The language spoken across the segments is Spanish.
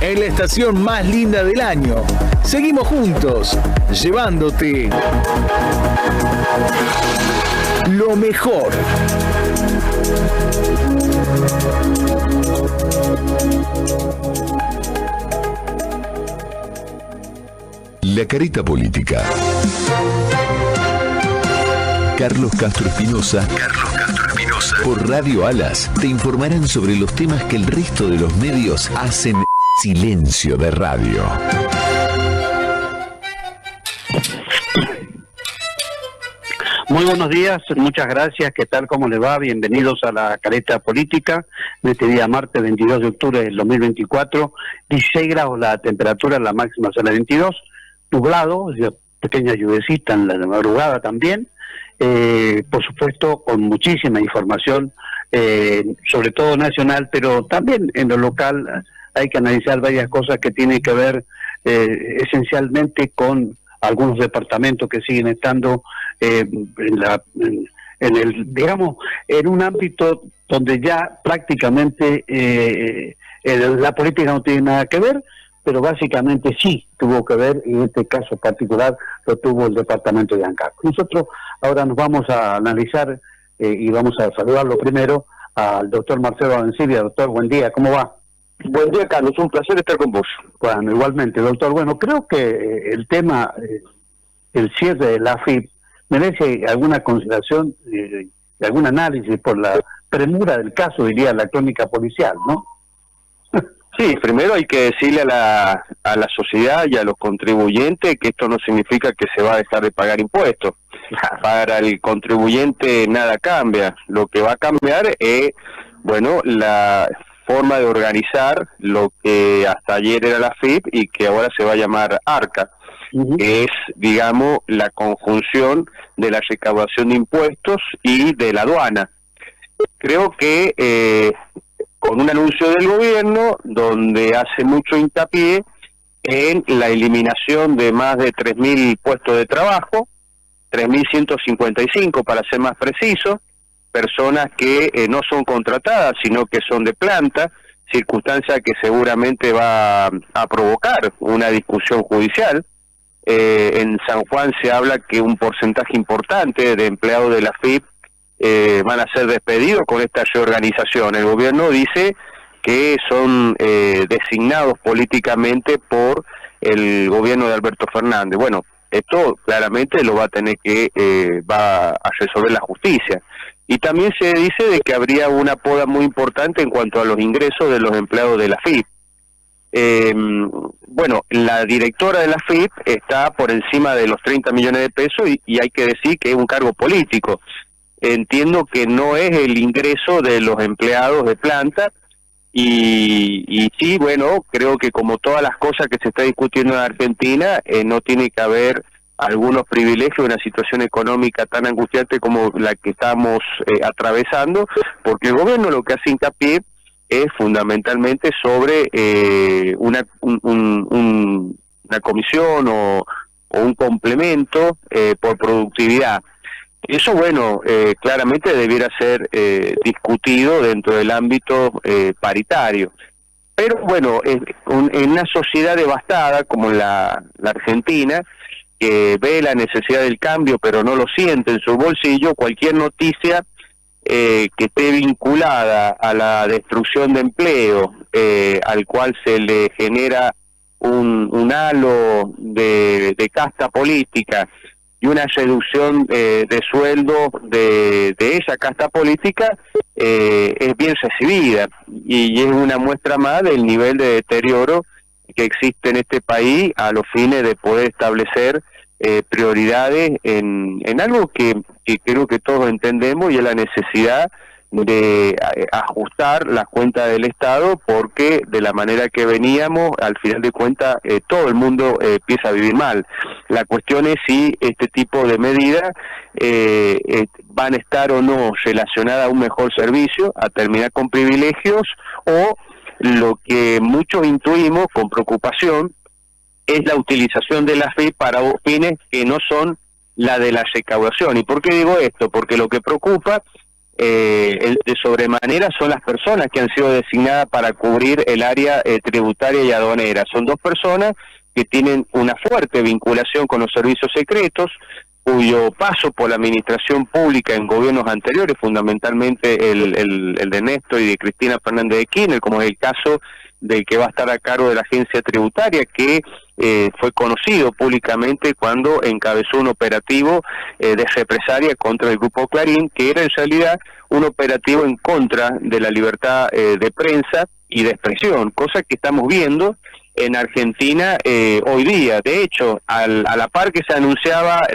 En la estación más linda del año, seguimos juntos, llevándote lo mejor. La careta política. Carlos Castro Espinosa. Por Radio Alas te informarán sobre los temas que el resto de los medios hacen silencio de radio. Muy buenos días, muchas gracias, ¿qué tal? ¿Cómo le va? Bienvenidos a la careta política de este día martes 22 de octubre del 2024, 16 grados la temperatura, la máxima será 22, nublado, pequeña lluvecita en la madrugada también, por supuesto con muchísima información, sobre todo nacional, pero también en lo local hay que analizar varias cosas que tienen que ver esencialmente con algunos departamentos que siguen estando en un ámbito donde ya prácticamente la política no tiene nada que ver, pero básicamente sí tuvo que ver, y en este caso particular lo tuvo el departamento de Ancaco. Nosotros ahora nos vamos a analizar y vamos a saludarlo primero al doctor Marcelo Arencibia. Doctor, buen día, ¿cómo va? Buen día, Carlos, un placer estar con vos. Bueno, igualmente, doctor. Bueno, creo que el tema, el cierre de la AFIP, merece alguna consideración, algún análisis por la premura del caso, diría la crónica policial, ¿no? Sí, primero hay que decirle a la sociedad y a los contribuyentes que esto no significa que se va a dejar de pagar impuestos. Para el contribuyente nada cambia. Lo que va a cambiar es, bueno, la forma de organizar lo que hasta ayer era la AFIP y que ahora se va a llamar ARCA, que es, digamos, la conjunción de la recaudación de impuestos y de la aduana. Creo que con un anuncio del gobierno donde hace mucho hincapié en la eliminación de más de 3.000 puestos de trabajo, 3.155 para ser más preciso, personas que no son contratadas, sino que son de planta, circunstancia que seguramente va a provocar una discusión judicial. En San Juan se habla que un porcentaje importante de empleados de la AFIP van a ser despedidos con esta reorganización. El gobierno dice que son designados políticamente por el gobierno de Alberto Fernández. Bueno, esto claramente lo va a tener que va a resolver la justicia. Y también se dice de que habría una poda muy importante en cuanto a los ingresos de los empleados de la AFIP. Bueno, la directora de la AFIP está por encima de los 30 millones de pesos y hay que decir que es un cargo político. Entiendo que no es el ingreso de los empleados de planta y sí, bueno, creo que como todas las cosas que se está discutiendo en Argentina, no tiene que haber algunos privilegios en una situación económica tan angustiante como la que estamos atravesando, porque el gobierno lo que hace hincapié es fundamentalmente sobre una comisión o un complemento por productividad. Eso, bueno, claramente debiera ser discutido dentro del ámbito paritario. Pero bueno, en una sociedad devastada como la Argentina, que ve la necesidad del cambio pero no lo siente en su bolsillo, cualquier noticia que esté vinculada a la destrucción de empleo, al cual se le genera un halo de casta política y una reducción de sueldo de esa casta política, es bien recibida y es una muestra más del nivel de deterioro que existe en este país a los fines de poder establecer prioridades en algo que creo que todos entendemos, y es la necesidad de ajustar las cuentas del Estado, porque de la manera que veníamos, al final de cuentas, todo el mundo empieza a vivir mal. La cuestión es si este tipo de medidas van a estar o no relacionadas a un mejor servicio, a terminar con privilegios, o lo que muchos intuimos con preocupación es la utilización de la AFIP para fines que no son la de la recaudación. ¿Y por qué digo esto? Porque lo que preocupa de sobremanera son las personas que han sido designadas para cubrir el área tributaria y aduanera. Son 2 personas que tienen una fuerte vinculación con los servicios secretos, cuyo paso por la administración pública en gobiernos anteriores, fundamentalmente el de Néstor y de Cristina Fernández de Kirchner, como es el caso del que va a estar a cargo de la agencia tributaria, que fue conocido públicamente cuando encabezó un operativo de represalia contra el Grupo Clarín, que era en realidad un operativo en contra de la libertad de prensa y de expresión, cosa que estamos viendo en Argentina hoy día. De hecho, a la par que se anunciaba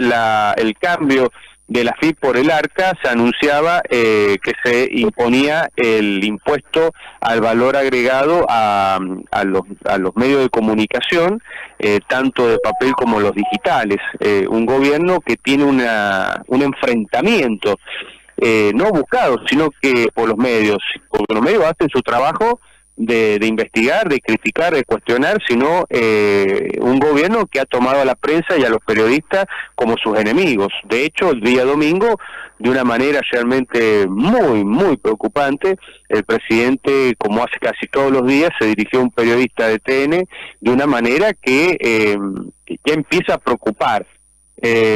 el cambio de la FIP por el ARCA, se anunciaba que se imponía el impuesto al valor agregado a los medios de comunicación, tanto de papel como los digitales. Un gobierno que tiene un enfrentamiento no buscado, sino que por los medios, porque los medios hacen su trabajo de investigar, de criticar, de cuestionar, sino un gobierno que ha tomado a la prensa y a los periodistas como sus enemigos. De hecho, el día domingo, de una manera realmente muy, muy preocupante, el presidente, como hace casi todos los días, se dirigió a un periodista de TN de una manera que ya empieza a preocupar.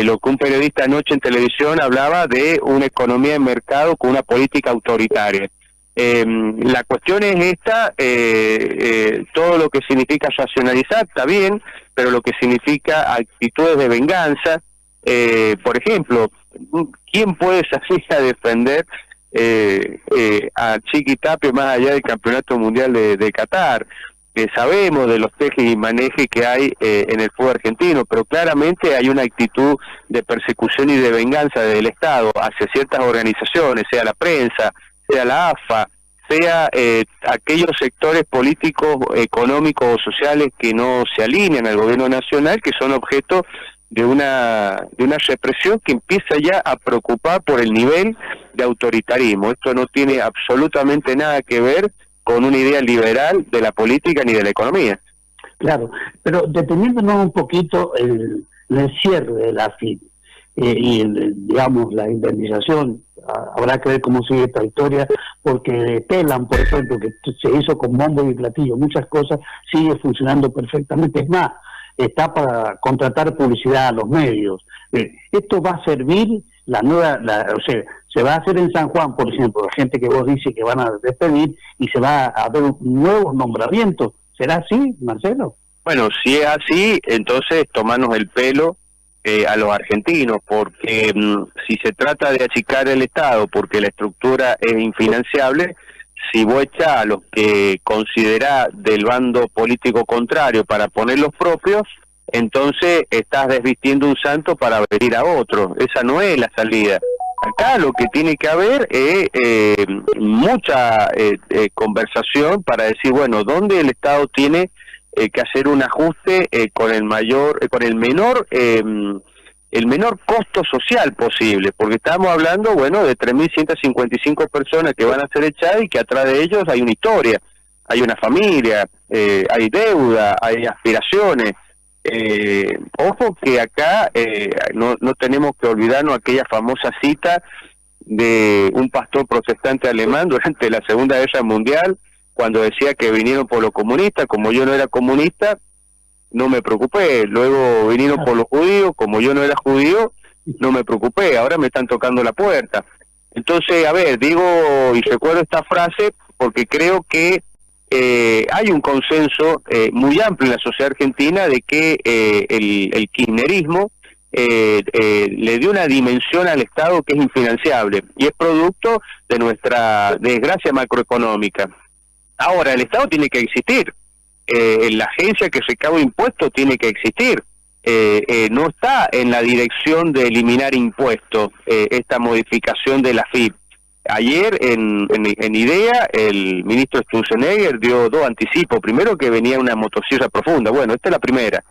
Lo que un periodista anoche en televisión hablaba de una economía de mercado con una política autoritaria. La cuestión es esta, todo lo que significa racionalizar está bien, pero lo que significa actitudes de venganza, por ejemplo, ¿quién puede salir a defender a Chiqui Tapia más allá del Campeonato Mundial de Qatar? Sabemos de los tejes y manejes que hay en el fútbol argentino, pero claramente hay una actitud de persecución y de venganza del Estado hacia ciertas organizaciones, sea la prensa, sea la AFA, sea aquellos sectores políticos, económicos o sociales que no se alinean al gobierno nacional, que son objeto de una represión que empieza ya a preocupar por el nivel de autoritarismo. Esto no tiene absolutamente nada que ver con una idea liberal de la política ni de la economía. Claro, pero deteniéndonos un poquito el cierre de la FIP y digamos la indemnización, habrá que ver cómo sigue esta historia, porque Telam, por ejemplo, que se hizo con bombo y platillo, muchas cosas, sigue funcionando perfectamente. Es más, está para contratar publicidad a los medios. Esto va a servir o sea, se va a hacer en San Juan, por ejemplo, la gente que vos dices que van a despedir y se va a haber nuevos nombramientos. ¿Será así, Marcelo? Bueno, si es así, entonces tomarnos el pelo a los argentinos, porque si se trata de achicar el Estado porque la estructura es infinanciable, si vos echás a los que considerás del bando político contrario para poner los propios, entonces estás desvistiendo un santo para venir a otro. Esa no es la salida. Acá lo que tiene que haber es mucha conversación para decir, bueno, ¿dónde el Estado tiene que hacer un ajuste con el menor costo social posible? Porque estamos hablando, bueno, de 3.155 personas que van a ser echadas y que atrás de ellos hay una historia, hay una familia, hay deuda, hay aspiraciones. Ojo que acá no tenemos que olvidarnos aquella famosa cita de un pastor protestante alemán durante la Segunda Guerra Mundial, cuando decía que vinieron por los comunistas, como yo no era comunista, no me preocupé. Luego vinieron por los judíos, como yo no era judío, no me preocupé. Ahora me están tocando la puerta. Entonces, a ver, digo y recuerdo esta frase porque creo que hay un consenso muy amplio en la sociedad argentina de que el kirchnerismo le dio una dimensión al Estado que es infinanciable y es producto de nuestra desgracia macroeconómica. Ahora, el Estado tiene que existir, la agencia que recauda impuestos tiene que existir, no está en la dirección de eliminar impuestos esta modificación de la FIP. Ayer en IDEA el ministro Sturzenegger dio 2 anticipos. Primero, que venía una motosierra profunda. Bueno, esta es la primera,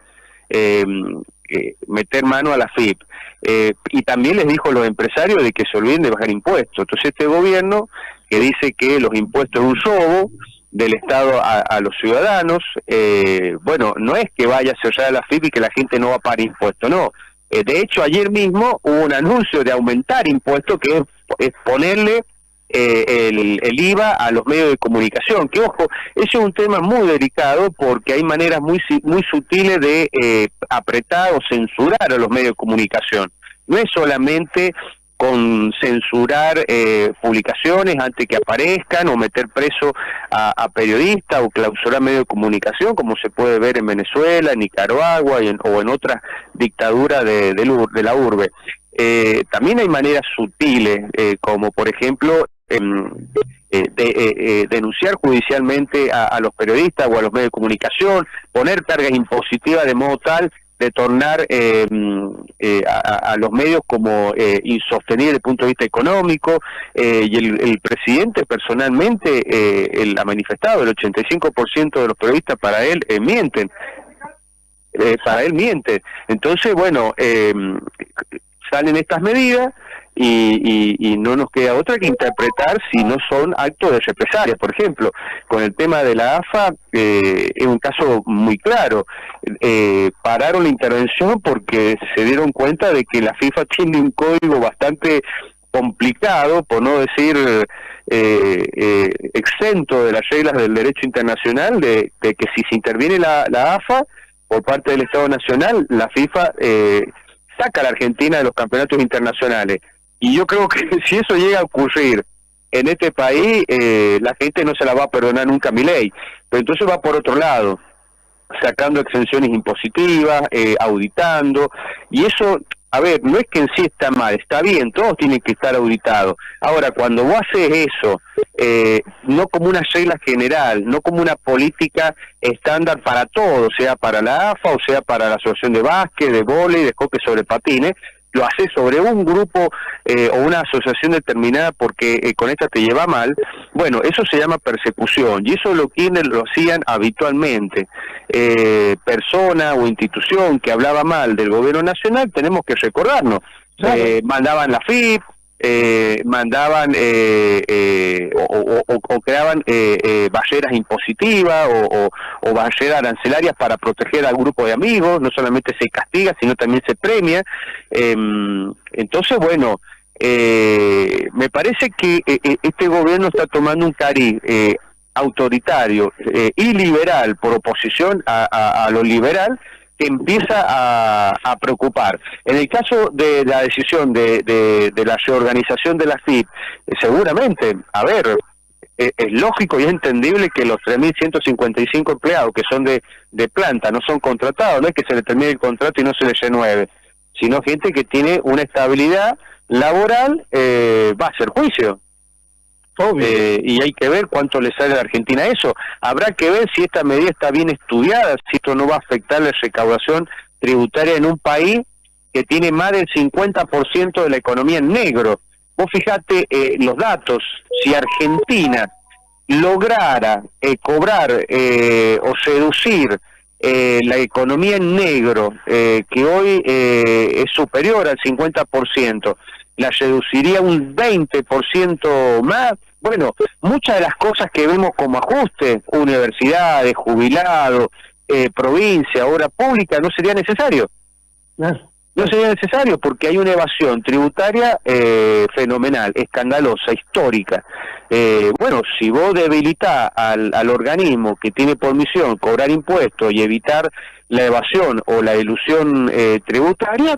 meter mano a la FIP. Y también les dijo a los empresarios de que se olviden de bajar impuestos. Entonces este gobierno, que dice que los impuestos es un robo del Estado a los ciudadanos, bueno, no es que vaya a cerrar la FIP y que la gente no va a pagar impuestos, no. De hecho, ayer mismo hubo un anuncio de aumentar impuestos, que es ponerle el IVA a los medios de comunicación, que ojo, ese es un tema muy delicado porque hay maneras muy sutiles de apretar o censurar a los medios de comunicación. No es solamente con censurar publicaciones antes que aparezcan o meter preso a periodistas o clausurar medios de comunicación, como se puede ver en Venezuela, en Nicaragua o en otras dictaduras de la urbe. También hay maneras sutiles, como por ejemplo denunciar judicialmente a los periodistas o a los medios de comunicación, poner cargas impositivas de modo tal de tornar a los medios como insostenibles desde el punto de vista económico, y el presidente personalmente él ha manifestado, el 85% de los periodistas para él mienten, entonces bueno, salen estas medidas y no nos queda otra que interpretar si no son actos de represalia. Por ejemplo, con el tema de la AFA es un caso muy claro. Pararon la intervención porque se dieron cuenta de que la FIFA tiene un código bastante complicado, por no decir exento de las reglas del derecho internacional, de que si se interviene la AFA por parte del Estado Nacional, la FIFA saca a la Argentina de los campeonatos internacionales. Y yo creo que si eso llega a ocurrir en este país, la gente no se la va a perdonar nunca a Milei. Pero entonces va por otro lado, sacando exenciones impositivas, auditando, y eso, a ver, no es que en sí está mal, está bien, todos tienen que estar auditados. Ahora, cuando vos haces eso, no como una regla general, no como una política estándar para todo, sea para la AFA o sea para la Asociación de Básquet, de Vóley, de Hockey sobre patines, lo haces sobre un grupo o una asociación determinada porque con esta te lleva mal, bueno, eso se llama persecución, y eso lo hacían habitualmente. Persona o institución que hablaba mal del gobierno nacional, tenemos que recordarnos, claro. Mandaban la FIP, mandaban o creaban barreras impositivas o barreras arancelarias para proteger al grupo de amigos. No solamente se castiga, sino también se premia. Entonces, bueno, me parece que este gobierno está tomando un cariz autoritario y liberal por oposición a lo liberal, que empieza a preocupar. En el caso de la decisión de la reorganización de la FIP, seguramente, a ver, es lógico y entendible que los 3.155 empleados que son de planta no son contratados, no es que se le termine el contrato y no se les renueve, sino gente que tiene una estabilidad laboral, va a hacer juicio. Y hay que ver cuánto le sale a la Argentina eso. Habrá que ver si esta medida está bien estudiada, si esto no va a afectar la recaudación tributaria en un país que tiene más del 50% de la economía en negro. Vos fijate los datos, si Argentina lograra cobrar o seducir la economía en negro, que hoy es superior al 50%, la reduciría un 20% más. Bueno, muchas de las cosas que vemos como ajuste, universidades, jubilados, provincia, obra pública, no sería necesario. No sería necesario porque hay una evasión tributaria fenomenal, escandalosa, histórica. Bueno, si vos debilitas al organismo que tiene por misión cobrar impuestos y evitar la evasión o la elusión tributaria,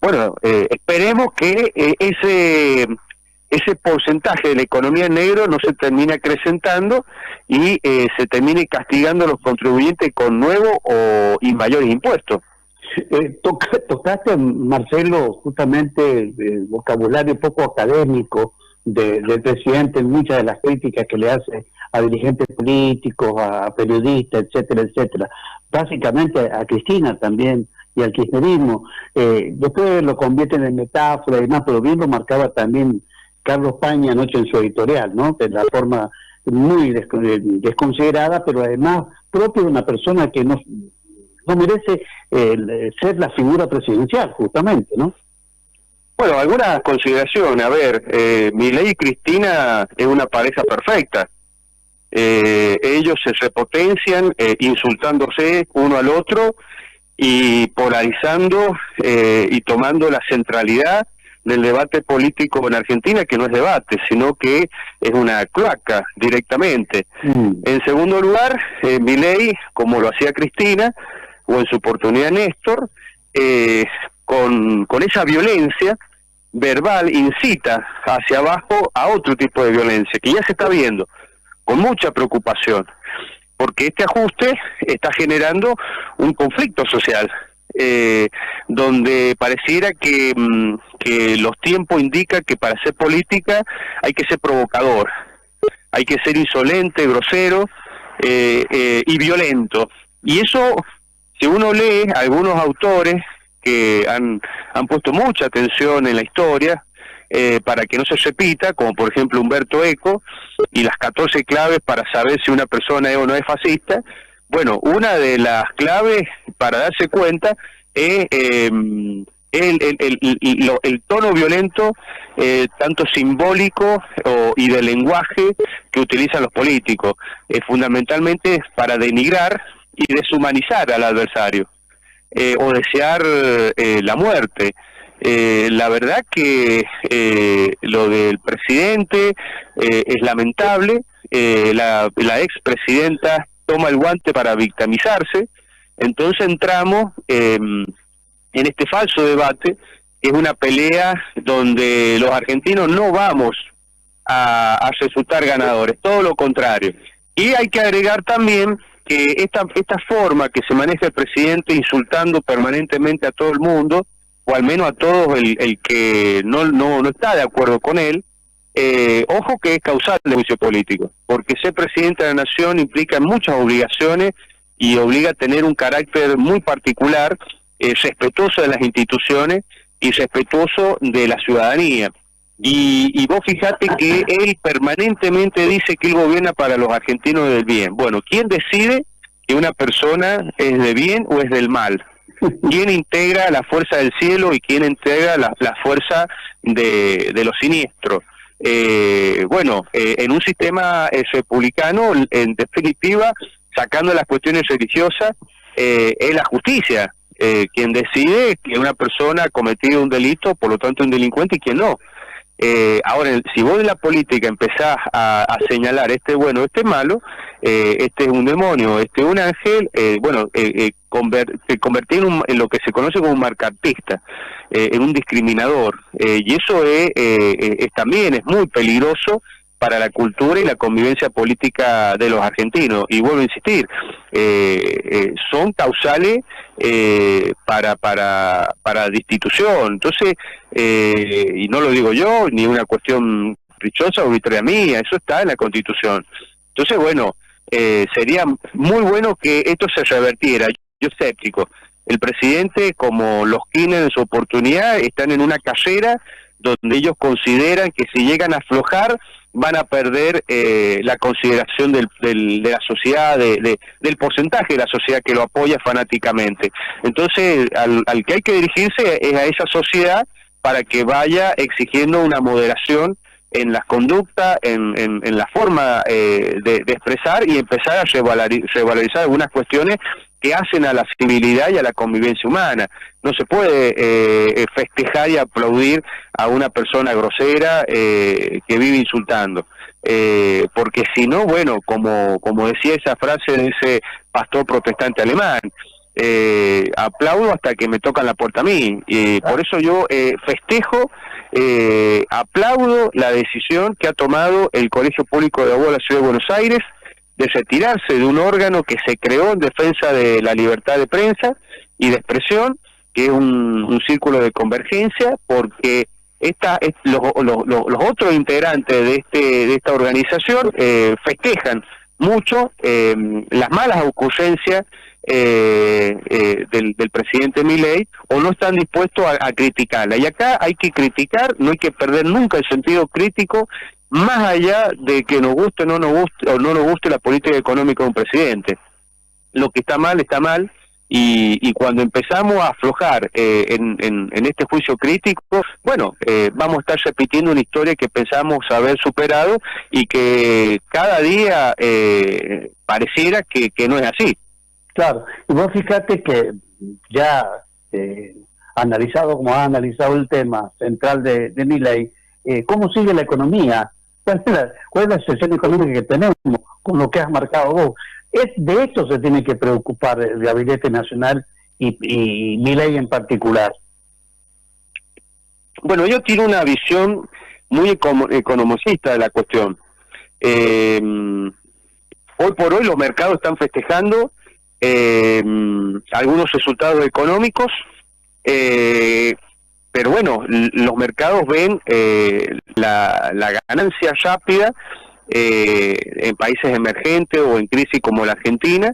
bueno, esperemos que ese porcentaje de la economía en negro no se termine acrecentando y se termine castigando a los contribuyentes con nuevos y mayores impuestos. Tocaste, Marcelo, justamente el vocabulario poco académico del presidente en muchas de las críticas que le hace a dirigentes políticos, a periodistas, etcétera, etcétera. Básicamente a Cristina también y al kirchnerismo. Después lo convierten en metáfora y demás, pero bien lo marcaba también Carlos Paña anoche en su editorial, ¿no? De la forma muy desconsiderada, pero además propio de una persona que no merece ser la figura presidencial, justamente, ¿no? Bueno, algunas consideraciones. A ver, Milei y Cristina es una pareja perfecta. Ellos se repotencian insultándose uno al otro y polarizando y tomando la centralidad del debate político en Argentina, que no es debate, sino que es una cloaca directamente. En segundo lugar, Milei, como lo hacía Cristina, o en su oportunidad Néstor, con esa violencia verbal incita hacia abajo a otro tipo de violencia, que ya se está viendo, con mucha preocupación, porque este ajuste está generando un conflicto social, donde pareciera que los tiempos indican que para hacer política hay que ser provocador, hay que ser insolente, grosero y violento. Y eso, si uno lee a algunos autores que han puesto mucha atención en la historia, para que no se repita, como por ejemplo Humberto Eco, y las 14 claves para saber si una persona es o no es fascista. Bueno, una de las claves para darse cuenta es el tono violento, tanto simbólico y de lenguaje que utilizan los políticos, fundamentalmente para denigrar y deshumanizar al adversario, o desear la muerte. La verdad que lo del presidente es lamentable. La expresidenta toma el guante para victimizarse, entonces entramos en este falso debate, que es una pelea donde los argentinos no vamos a resultar ganadores, todo lo contrario. Y hay que agregar también que esta forma que se maneja el presidente insultando permanentemente a todo el mundo, o al menos a todos el que no está de acuerdo con él, ojo que es causal de juicio político, porque ser presidente de la nación implica muchas obligaciones y obliga a tener un carácter muy particular, respetuoso de las instituciones y respetuoso de la ciudadanía. Y vos fijate que él permanentemente dice que él gobierna para los argentinos del bien. Bueno, ¿quién decide que una persona es de bien o es del mal? ¿Quién integra la fuerza del cielo y quién integra la fuerza de los siniestros? En un sistema republicano, en definitiva, sacando las cuestiones religiosas, es la justicia quien decide que una persona ha cometido un delito, por lo tanto un delincuente, y quién no. Ahora, si vos en la política empezás a señalar este bueno, este malo, este es un demonio, este es un ángel, te convertís en lo que se conoce como un marcatista, en un discriminador, y eso también es muy peligroso para la cultura y la convivencia política de los argentinos. Y vuelvo a insistir, son causales para destitución. Entonces, y no lo digo yo, ni una cuestión caprichosa o arbitraria mía, eso está en la Constitución. Entonces, bueno, sería muy bueno que esto se revertiera. Yo escéptico. El presidente, como los Kirchner en su oportunidad, están en una carrera donde ellos consideran que si llegan a aflojar van a perder la consideración de la sociedad, del porcentaje de la sociedad que lo apoya fanáticamente. Entonces, al que hay que dirigirse es a esa sociedad para que vaya exigiendo una moderación en las conductas, en la forma de expresar, y empezar a revalorizar algunas cuestiones que hacen a la civilidad y a la convivencia humana. No se puede festejar y aplaudir a una persona grosera que vive insultando, porque si no, bueno, como decía esa frase de ese pastor protestante alemán, aplaudo hasta que me tocan la puerta a mí, y por eso yo festejo, aplaudo la decisión que ha tomado el Colegio Público de Abogados de la Ciudad de Buenos Aires de retirarse de un órgano que se creó en defensa de la libertad de prensa y de expresión, que es un círculo de convergencia, porque los otros integrantes de esta organización festejan mucho las malas ocurrencias del presidente Milei, o no están dispuestos a criticarla. Y acá hay que criticar, no hay que perder nunca el sentido crítico, más allá de que nos guste o no nos guste la política económica de un presidente. Lo que está mal, y cuando empezamos a aflojar en este juicio crítico, bueno, vamos a estar repitiendo una historia que pensamos haber superado y que cada día pareciera que no es así. Claro, y vos fíjate que ya analizado como ha analizado el tema central de Milei, ¿cómo sigue la economía? ¿Cuál es la situación económica que tenemos con lo que has marcado vos? De esto se tiene que preocupar el Gabinete Nacional y Milei en particular. Bueno, yo tiro una visión muy economicista de la cuestión. Hoy por hoy los mercados están festejando algunos resultados económicos, pero bueno, los mercados ven la ganancia rápida en países emergentes o en crisis como la Argentina,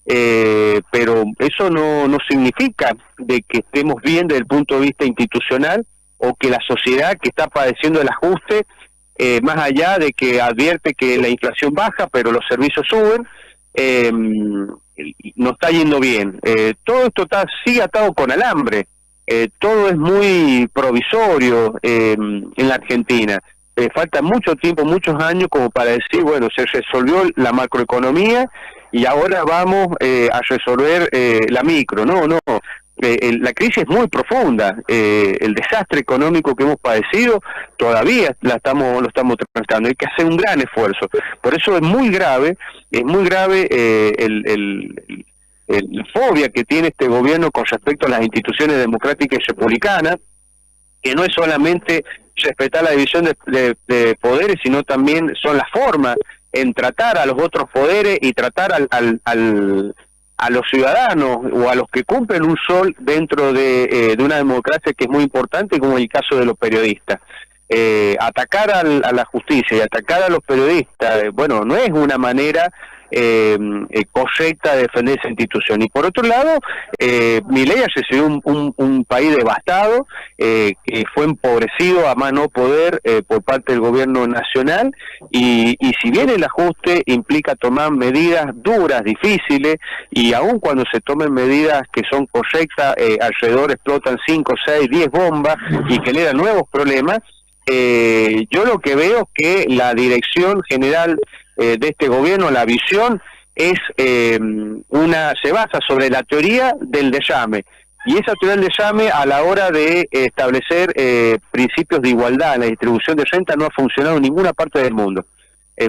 pero eso no significa de que estemos bien desde el punto de vista institucional o que la sociedad que está padeciendo el ajuste, más allá de que advierte que la inflación baja pero los servicios suben, no está yendo bien. Todo esto sigue atado con alambre. Todo es muy provisorio en la Argentina. Falta mucho tiempo, muchos años como para decir, bueno, se resolvió la macroeconomía y ahora vamos a resolver la micro. No. La crisis es muy profunda. El desastre económico que hemos padecido todavía lo estamos tratando. Hay que hacer un gran esfuerzo. Por eso es muy grave la fobia que tiene este gobierno con respecto a las instituciones democráticas y republicanas, que no es solamente respetar la división de poderes, sino también son las formas en tratar a los otros poderes y tratar a los ciudadanos o a los que cumplen un rol dentro de una democracia que es muy importante, como el caso de los periodistas. Atacar a la justicia y atacar a los periodistas, bueno, no es una manera correcta de defender esa institución. Y por otro lado, Milei ha recibido un país devastado, que fue empobrecido a más no poder por parte del gobierno nacional, y si bien el ajuste implica tomar medidas duras, difíciles, y aun cuando se tomen medidas que son correctas, alrededor explotan 5, 6, 10 bombas y generan nuevos problemas. Yo lo que veo es que la dirección general de este gobierno, la visión, se basa sobre la teoría del desame, y esa teoría del desame a la hora de establecer principios de igualdad en la distribución de renta no ha funcionado en ninguna parte del mundo,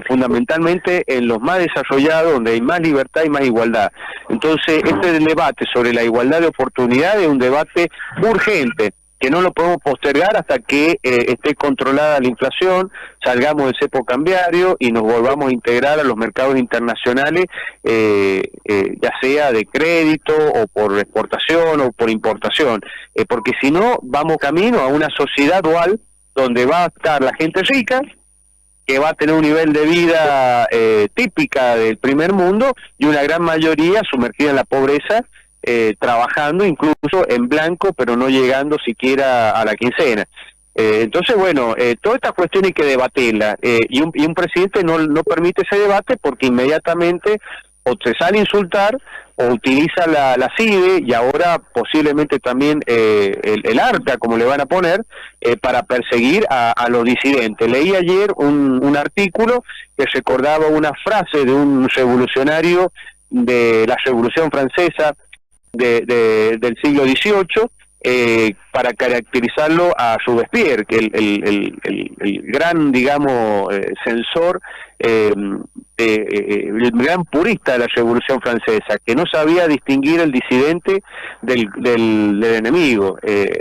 fundamentalmente en los más desarrollados, donde hay más libertad y más igualdad. Entonces este debate sobre la igualdad de oportunidades es un debate urgente, que no lo podemos postergar hasta que esté controlada la inflación, salgamos del cepo cambiario y nos volvamos a integrar a los mercados internacionales, ya sea de crédito o por exportación o por importación, porque si no vamos camino a una sociedad dual donde va a estar la gente rica, que va a tener un nivel de vida típica del primer mundo, y una gran mayoría sumergida en la pobreza, trabajando incluso en blanco, pero no llegando siquiera a la quincena. Entonces, bueno, toda esta cuestión hay que debatirla, y un presidente no permite ese debate, porque inmediatamente o se sale a insultar o utiliza la CIDE, y ahora posiblemente también el ARTA, como le van a poner, para perseguir a los disidentes. Leí ayer un artículo que recordaba una frase de un revolucionario de la Revolución Francesa del siglo XVIII, para caracterizarlo a Robespierre, que el gran, digamos, censor, el gran purista de la Revolución Francesa, que no sabía distinguir el disidente del enemigo.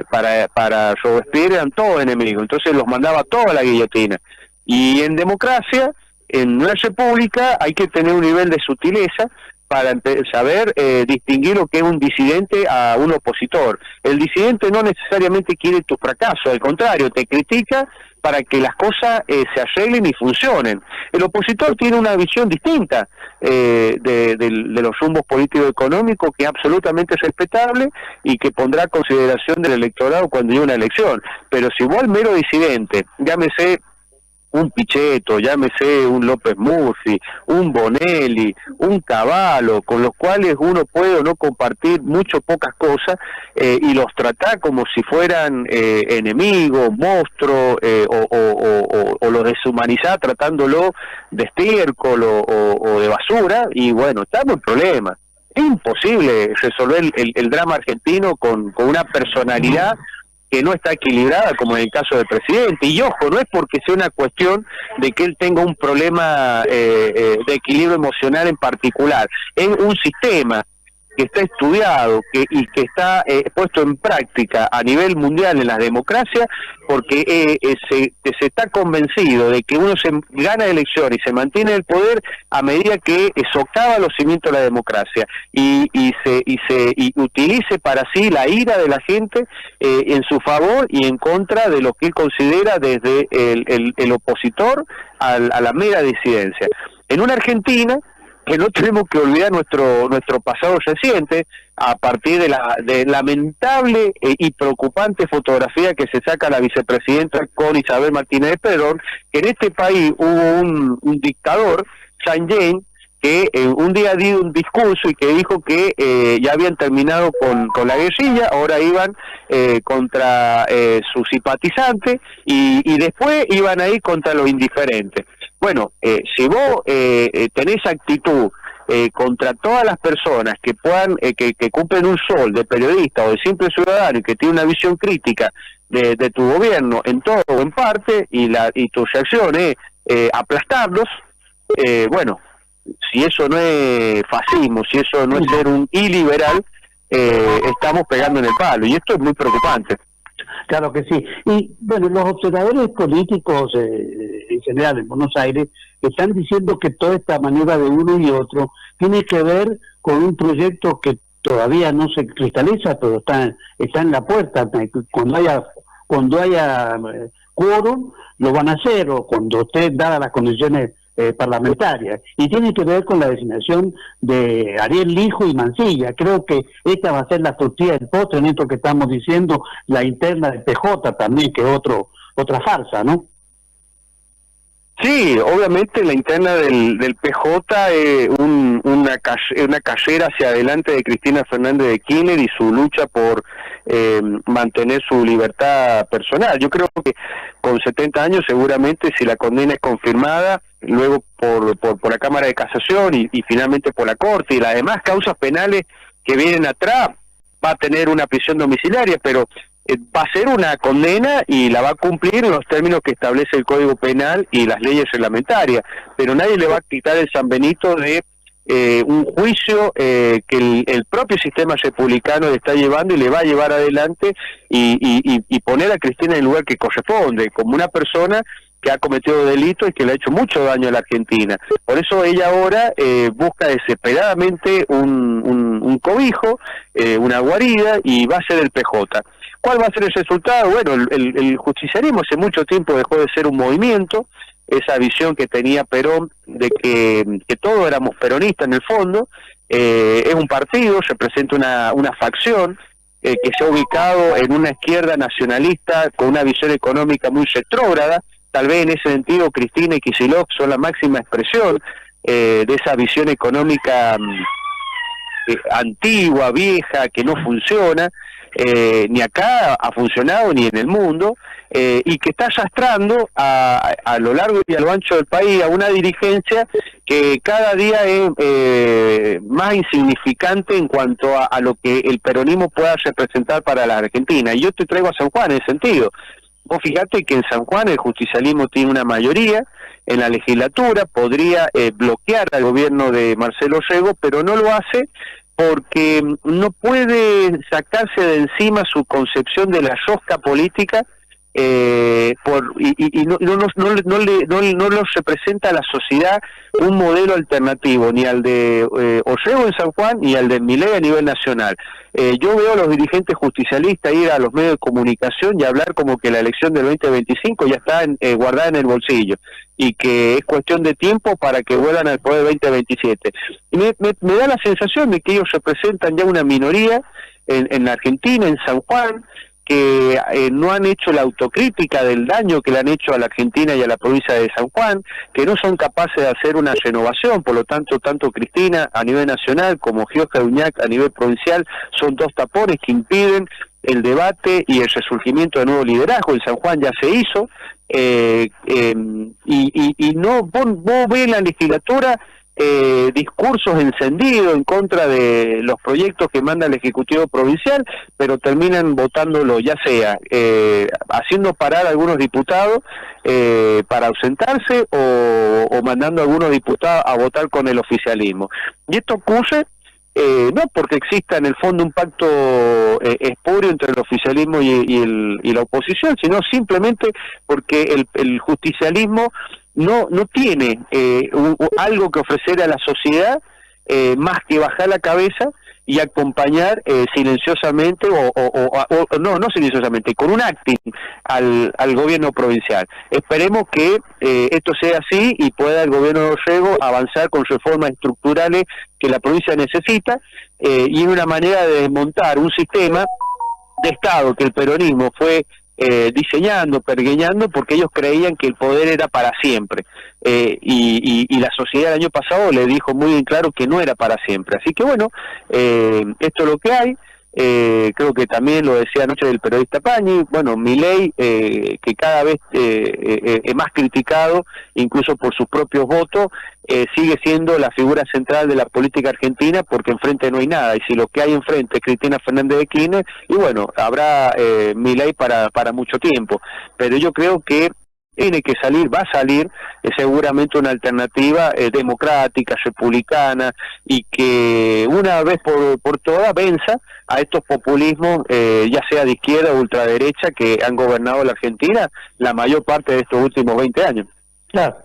Para Robespierre eran todos enemigos, entonces los mandaba todos a la guillotina. Y en democracia, en una república, hay que tener un nivel de sutileza para saber distinguir lo que es un disidente a un opositor. El disidente no necesariamente quiere tu fracaso, al contrario, te critica para que las cosas se arreglen y funcionen. El opositor tiene una visión distinta de los rumbos políticos económicos, que es absolutamente respetable y que pondrá a consideración del electorado cuando haya una elección. Pero si vos al mero disidente, llámese un Pichetto, llámese un López Murphy, un Bonelli, un Cavallo, con los cuales uno puede o no compartir mucho pocas cosas, y los trata como si fueran enemigos, monstruos, o los deshumaniza tratándolo de estiércol o de basura, y bueno, estamos en problemas. Es imposible resolver el drama argentino con una personalidad que no está equilibrada, como en el caso del presidente. Y ojo, no es porque sea una cuestión de que él tenga un problema de equilibrio emocional en particular, es un sistema que está estudiado y que está puesto en práctica a nivel mundial en las democracias, porque se está convencido de que uno se gana elecciones y se mantiene en el poder a medida que socava los cimientos de la democracia y utilice para sí la ira de la gente en su favor y en contra de lo que él considera desde el opositor a la mera disidencia. En una Argentina que no tenemos que olvidar nuestro pasado reciente, a partir de la lamentable y preocupante fotografía que se saca la vicepresidenta con Isabel Martínez de Perón, que en este país hubo un dictador, Saint James, que un día dio un discurso y que dijo que ya habían terminado con la guerrilla, ahora iban contra sus simpatizantes y después iban a ir contra los indiferentes. Bueno, si vos tenés actitud contra todas las personas que puedan que cumplen un rol de periodista o de simple ciudadano y que tiene una visión crítica de tu gobierno en todo o en parte y tu reacción es aplastarlos, bueno, si eso no es fascismo, si eso no es ser un iliberal, estamos pegando en el palo y esto es muy preocupante. Claro que sí. Y bueno, los observadores políticos en general en Buenos Aires están diciendo que toda esta maniobra de uno y otro tiene que ver con un proyecto que todavía no se cristaliza, pero está en la puerta. Cuando haya quórum, lo van a hacer, o cuando esté dadas las condiciones parlamentarias, y tiene que ver con la designación de Ariel Lijo y Mansilla. Creo que esta va a ser la tortilla del postre en esto que estamos diciendo, la interna del PJ también, que es otra farsa, ¿no? Sí, obviamente la interna del PJ es una carrera hacia adelante de Cristina Fernández de Kirchner y su lucha por mantener su libertad personal. Yo creo que con 70 años seguramente, si la condena es confirmada, luego por la Cámara de Casación y finalmente por la Corte y las demás causas penales que vienen atrás, va a tener una prisión domiciliaria, pero va a ser una condena y la va a cumplir en los términos que establece el Código Penal y las leyes reglamentarias, pero nadie le va a quitar el San Benito de un juicio que el propio sistema republicano le está llevando y le va a llevar adelante y poner a Cristina en el lugar que corresponde, como una persona que ha cometido delitos y que le ha hecho mucho daño a la Argentina. Por eso ella ahora busca desesperadamente un cobijo, una guarida, y va a ser el PJ. ¿Cuál va a ser el resultado? Bueno, el justicialismo hace mucho tiempo dejó de ser un movimiento, esa visión que tenía Perón de que todos éramos peronistas en el fondo, es un partido, representa una facción que se ha ubicado en una izquierda nacionalista con una visión económica muy retrógrada. Tal vez en ese sentido Cristina y Kicillof son la máxima expresión de esa visión económica antigua, vieja, que no funciona, ni acá ha funcionado ni en el mundo, y que está arrastrando a lo largo y a lo ancho del país a una dirigencia que cada día es más insignificante en cuanto a lo que el peronismo pueda representar para la Argentina. Y yo te traigo a San Juan en ese sentido. Vos fíjate que en San Juan el justicialismo tiene una mayoría en la legislatura, podría bloquear al gobierno de Marcelo Rego, pero no lo hace porque no puede sacarse de encima su concepción de la rosca política y no los representa a la sociedad un modelo alternativo, ni al de Orrego en San Juan, ni al de Milei a nivel nacional. Yo veo a los dirigentes justicialistas ir a los medios de comunicación y hablar como que la elección del 2025 ya está guardada en el bolsillo y que es cuestión de tiempo para que vuelvan al poder 2027. Y me da la sensación de que ellos representan ya una minoría en la Argentina, en San Juan, que no han hecho la autocrítica del daño que le han hecho a la Argentina y a la provincia de San Juan, que no son capaces de hacer una renovación. Por lo tanto, tanto Cristina a nivel nacional como Giorgia Uñac a nivel provincial son dos tapones que impiden el debate y el resurgimiento de nuevo liderazgo. En San Juan ya se hizo, y no vos ves en la legislatura discursos encendidos en contra de los proyectos que manda el Ejecutivo Provincial, pero terminan votándolo, ya sea haciendo parar a algunos diputados para ausentarse o mandando a algunos diputados a votar con el oficialismo. Y esto ocurre no porque exista en el fondo un pacto espurio entre el oficialismo y la oposición, sino simplemente porque el justicialismo no tiene algo que ofrecer a la sociedad más que bajar la cabeza y acompañar silenciosamente no silenciosamente, con un acting al gobierno provincial. Esperemos que esto sea así y pueda el gobierno de Orrego avanzar con reformas estructurales que la provincia necesita y una manera de desmontar un sistema de Estado que el peronismo fue diseñando, pergeñando, porque ellos creían que el poder era para siempre, y la sociedad el año pasado le dijo muy bien claro que no era para siempre. Así que bueno, esto es lo que hay. Creo que también lo decía anoche el periodista Pañi, bueno, Milei, que cada vez es más criticado, incluso por sus propios votos, sigue siendo la figura central de la política argentina, porque enfrente no hay nada, y si lo que hay enfrente es Cristina Fernández de Kirchner, y bueno, habrá Milei para mucho tiempo, pero yo creo que tiene que salir, va a salir seguramente una alternativa democrática, republicana, y que una vez por todas venza a estos populismos, ya sea de izquierda o ultraderecha, que han gobernado la Argentina la mayor parte de estos últimos 20 años. Claro,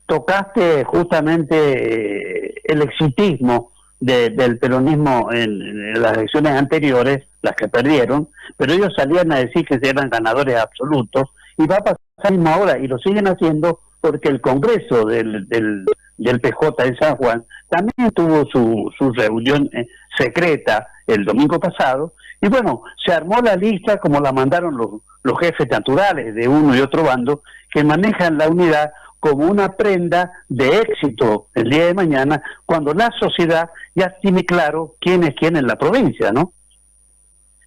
tocaste justamente el exitismo del peronismo en las elecciones anteriores, las que perdieron, pero ellos salían a decir que eran ganadores absolutos, y va a pasar mismo ahora, y lo siguen haciendo porque el Congreso del PJ en San Juan también tuvo su reunión secreta el domingo pasado, y bueno, se armó la lista como la mandaron los jefes naturales de uno y otro bando, que manejan la unidad como una prenda de éxito el día de mañana, cuando la sociedad ya tiene claro quién es quién en la provincia, ¿no?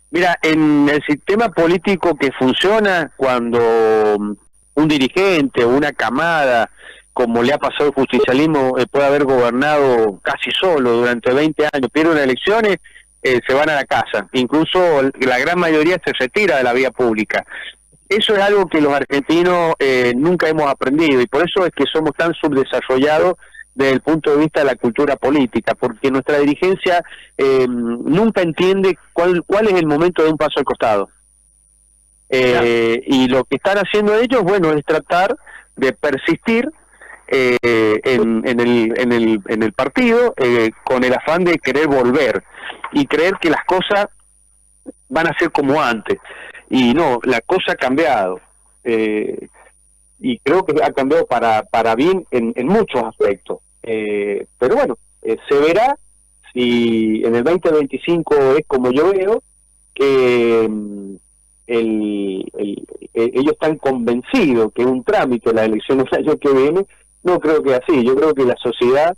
Mira, en el sistema político que funciona, cuando un dirigente o una camada, como le ha pasado al justicialismo, puede haber gobernado casi solo durante 20 años, pierde unas elecciones, se van a la casa. Incluso la gran mayoría se retira de la vía pública. Eso es algo que los argentinos nunca hemos aprendido, y por eso es que somos tan subdesarrollados desde el punto de vista de la cultura política, porque nuestra dirigencia nunca entiende cuál es el momento de un paso al costado. Y lo que están haciendo ellos, bueno, es tratar de persistir en el partido, con el afán de querer volver y creer que las cosas van a ser como antes. Y no, la cosa ha cambiado. Y creo que ha cambiado para bien en muchos aspectos. Pero bueno, se verá si en el 2025 es como yo veo, que ellos están convencidos que es un trámite la elección del año que viene. No creo que así. Yo creo que la sociedad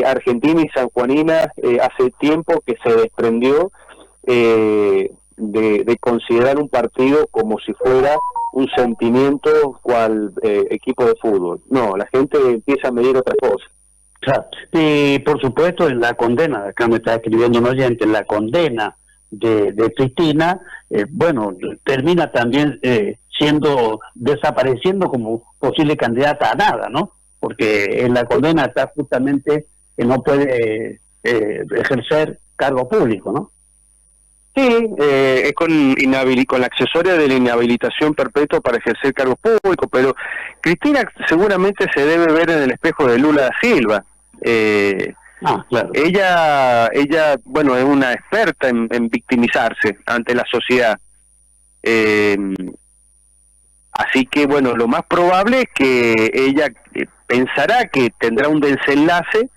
argentina y sanjuanina hace tiempo que se desprendió de considerar un partido como si fuera un sentimiento cual equipo de fútbol. No, la gente empieza a medir otra cosa. Claro. Y por supuesto en la condena, acá me está escribiendo un oyente, en la condena de Cristina, bueno, termina también desapareciendo como posible candidata a nada, ¿no? Porque en la condena está justamente que no puede ejercer cargo público, ¿no? Sí, es con la accesoria de la inhabilitación perpetua para ejercer cargo público, pero Cristina seguramente se debe ver en el espejo de Lula da Silva. Claro. Ella, bueno, es una experta en victimizarse ante la sociedad. Así que, bueno, lo más probable es que ella pensará que tendrá un desenlace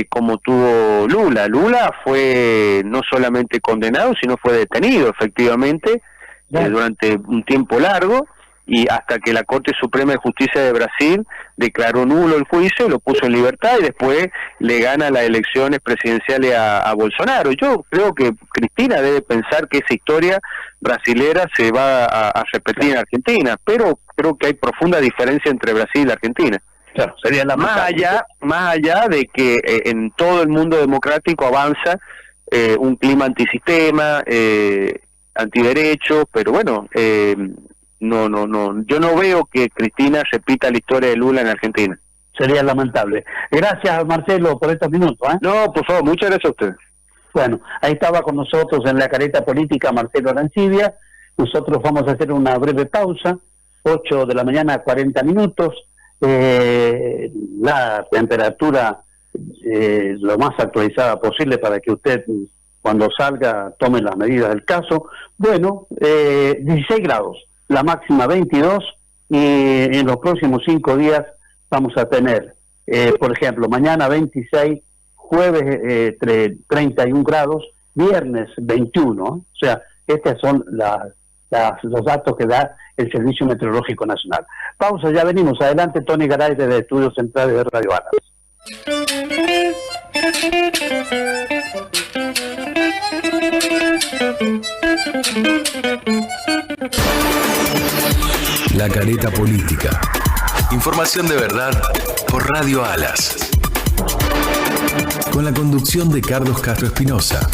como tuvo Lula. Lula fue no solamente condenado, sino fue detenido, efectivamente, durante un tiempo largo, y hasta que la Corte Suprema de Justicia de Brasil declaró nulo el juicio, lo puso en libertad, y después le gana las elecciones presidenciales a Bolsonaro. Yo creo que Cristina debe pensar que esa historia brasilera se va a repetir en Argentina, pero creo que hay profunda diferencia entre Brasil y Argentina. Claro, sería la más allá de que en todo el mundo democrático avanza un clima antisistema, antiderechos, pero bueno, no, yo no veo que Cristina repita la historia de Lula en Argentina. Sería lamentable. Gracias, Marcelo, por estos minutos. No, por favor, muchas gracias a usted. Bueno, ahí estaba con nosotros en la careta política Marcelo Arancibia. Nosotros vamos a hacer una breve pausa, 8 de la mañana, 40 minutos. La temperatura lo más actualizada posible para que usted, cuando salga, tome las medidas del caso. Bueno, 16 grados, la máxima 22, y en los próximos 5 días vamos a tener, por ejemplo, mañana 26, jueves 31 grados, viernes 21, o sea, estos son los datos que da el Servicio Meteorológico Nacional. Pausa, ya venimos. Adelante, Tony Garay, desde Estudios Centrales de Radio Alas. La careta política. Información de verdad por Radio Alas. Con la conducción de Carlos Castro Espinosa.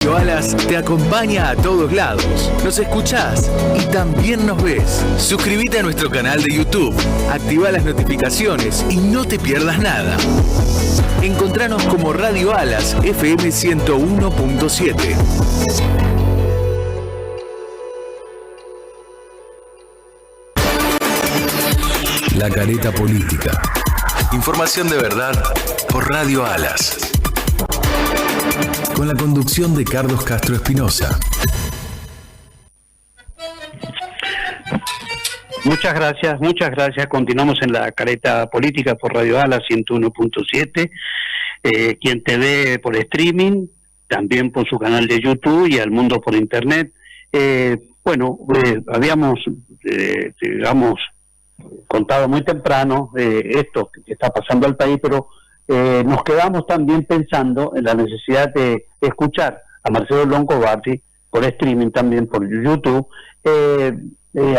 Radio Alas te acompaña a todos lados. Nos escuchás y también nos ves. Suscríbete a nuestro canal de YouTube, activa las notificaciones y no te pierdas nada. Encontranos como Radio Alas FM 101.7. La Careta Política. Información de verdad por Radio Alas. Con la conducción de Carlos Castro Espinosa. Muchas gracias. Continuamos en la Careta Política por Radio Alas 101.7. Quien te ve por streaming, también por su canal de YouTube y al mundo por internet. Habíamos, contado muy temprano esto que está pasando al país, pero nos quedamos también pensando en la necesidad de escuchar a Marcelo Longobardi por streaming, también por YouTube,